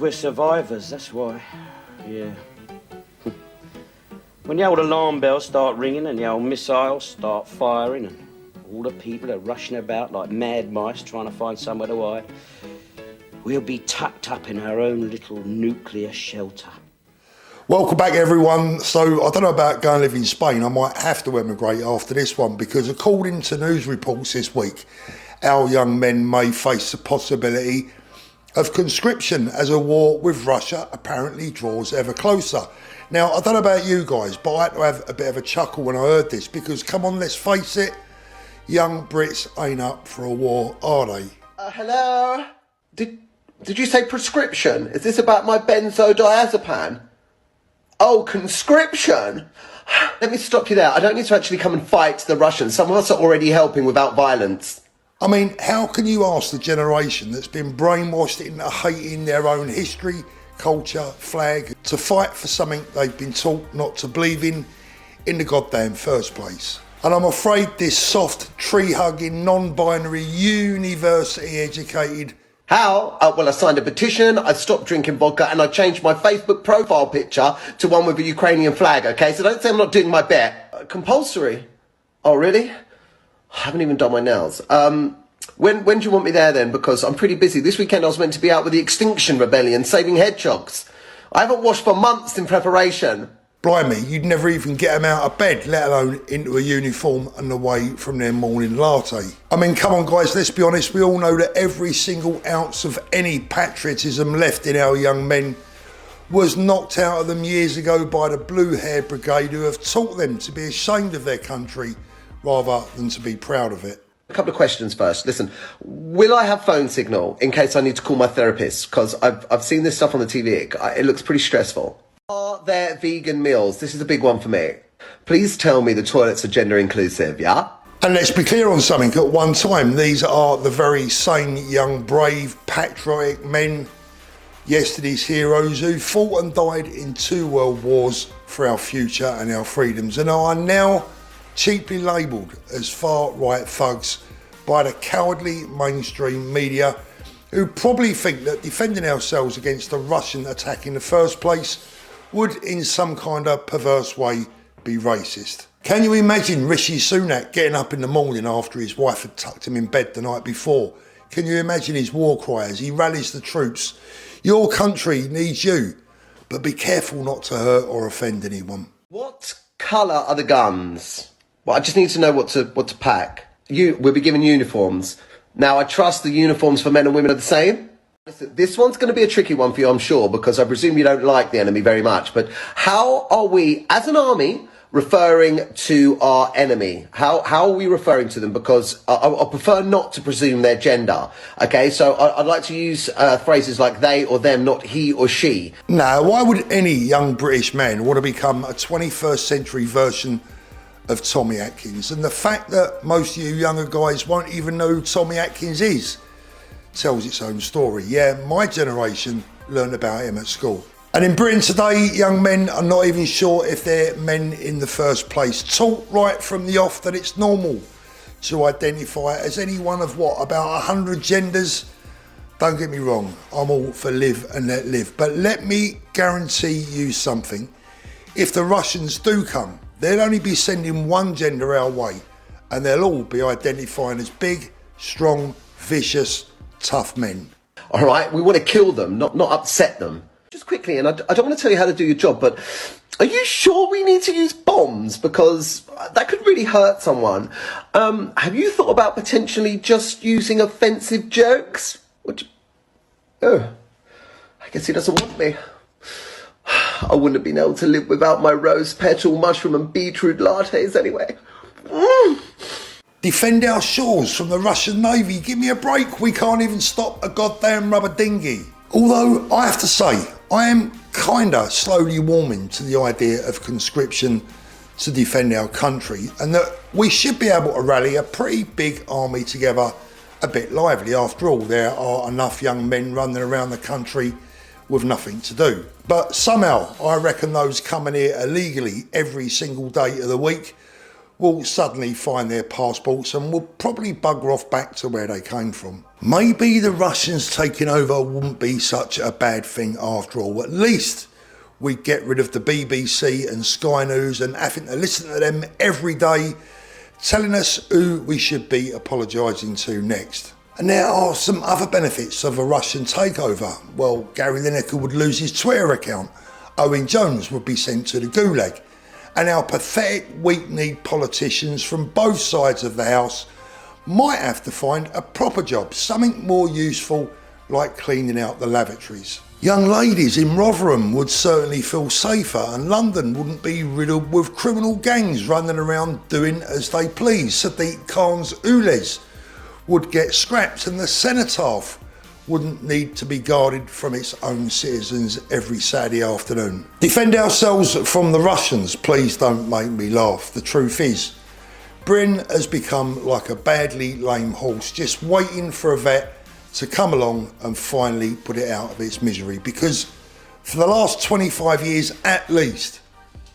Because we're survivors, that's why. Yeah. When the old alarm bells start ringing and the old missiles start firing and all the people are rushing about like mad mice trying to find somewhere to hide, we'll be tucked up in our own little nuclear shelter. Welcome back, everyone. So I don't know about going to live in Spain. I might have to emigrate after this one because according to news reports this week, our young men may face the possibility of conscription as a war with Russia apparently draws ever closer. Now, I don't know about you guys, but I had to have a bit of a chuckle when I heard this because, come on, let's face it, young Brits ain't up for a war, are they? Hello? Did you say prescription? Is this about my benzodiazepam? Oh, conscription? Let me stop you there. I don't need to actually come and fight the Russians. Some of us are already helping without violence. I mean, how can you ask the generation that's been brainwashed into hating their own history, culture, flag, to fight for something they've been taught not to believe in the goddamn first place? And I'm afraid this soft, tree-hugging, non-binary, university-educated... How? Well, I signed a petition, I stopped drinking vodka, and I changed my Facebook profile picture to one with a Ukrainian flag, okay? So don't say I'm not doing my bit. Compulsory? Oh, really? I haven't even done my nails. When do you want me there then? Because I'm pretty busy. This weekend I was meant to be out with the Extinction Rebellion, saving hedgehogs. I haven't washed for months in preparation. Blimey, you'd never even get them out of bed, let alone into a uniform and away from their morning latte. I mean, come on guys, let's be honest, we all know that every single ounce of any patriotism left in our young men was knocked out of them years ago by the Blue Hair Brigade, who have taught them to be ashamed of their country rather than to be proud of it. A couple of questions first. Listen, will I have phone signal in case I need to call my therapist? Because I've seen this stuff on the TV. It looks pretty stressful. Are there vegan meals? This is a big one for me. Please tell me the toilets are gender inclusive, yeah? And let's be clear on something. At one time, these are the very same young, brave, patriotic men, yesterday's heroes, who fought and died in 2 world wars for our future and our freedoms, and are now cheaply labelled as far-right thugs by the cowardly mainstream media, who probably think that defending ourselves against a Russian attack in the first place would in some kind of perverse way be racist. Can you imagine Rishi Sunak getting up in the morning after his wife had tucked him in bed the night before? Can you imagine his war cry as he rallies the troops? Your country needs you, but be careful not to hurt or offend anyone. What colour are the guns? Well, I just need to know what to pack. We'll be given uniforms. Now, I trust the uniforms for men and women are the same. Listen, this one's going to be a tricky one for you, I'm sure, because I presume you don't like the enemy very much. But how are we, as an army, referring to our enemy? How are we referring to them? Because I prefer not to presume their gender. Okay, so I'd like to use phrases like they or them, not he or she. Now, why would any young British man want to become a 21st century version of Tommy Atkins? And the fact that most of you younger guys won't even know who Tommy Atkins is tells its own story. Yeah, my generation learned about him at school. And in Britain today, young men are not even sure if they're men in the first place, taught right from the off that it's normal to identify as any one of about 100 genders. Don't get me wrong, I'm all for live and let live, but let me guarantee you something. If the Russians do come, they'll only be sending one gender our way, and they'll all be identifying as big, strong, vicious, tough men. All right, we want to kill them, not upset them. Just quickly, and I don't want to tell you how to do your job, but are you sure we need to use bombs? Because that could really hurt someone. Have you thought about potentially just using offensive jokes? I guess he doesn't want me. I wouldn't have been able to live without my rose petal, mushroom and beetroot lattes anyway. Defend our shores from the Russian Navy. Give me a break. We can't even stop a goddamn rubber dinghy. Although, I have to say, I am kinda slowly warming to the idea of conscription to defend our country, and that we should be able to rally a pretty big army together a bit lively. After all, there are enough young men running around the country with nothing to do. But somehow, I reckon those coming here illegally every single day of the week will suddenly find their passports and will probably bugger off back to where they came from. Maybe the Russians taking over wouldn't be such a bad thing after all. At least we'd get rid of the BBC and Sky News and having to listen to them every day telling us who we should be apologising to next. And there are some other benefits of a Russian takeover. Well, Gary Lineker would lose his Twitter account, Owen Jones would be sent to the Gulag, and our pathetic, weak-kneed politicians from both sides of the house might have to find a proper job, something more useful like cleaning out the lavatories. Young ladies in Rotherham would certainly feel safer, and London wouldn't be riddled with criminal gangs running around doing as they please. Sadiq Khan's Ulez would get scrapped, and the cenotaph wouldn't need to be guarded from its own citizens every Saturday afternoon. Defend ourselves from the Russians, please don't make me laugh. The truth is, Britain has become like a badly lame horse, just waiting for a vet to come along and finally put it out of its misery, because for the last 25 years at least,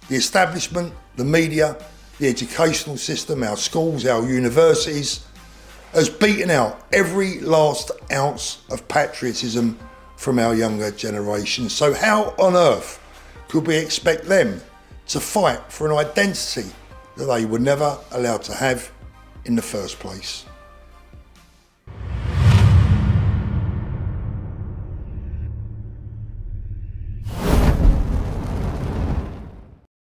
the establishment, the media, the educational system, our schools, our universities, has beaten out every last ounce of patriotism from our younger generation. So how on earth could we expect them to fight for an identity that they were never allowed to have in the first place?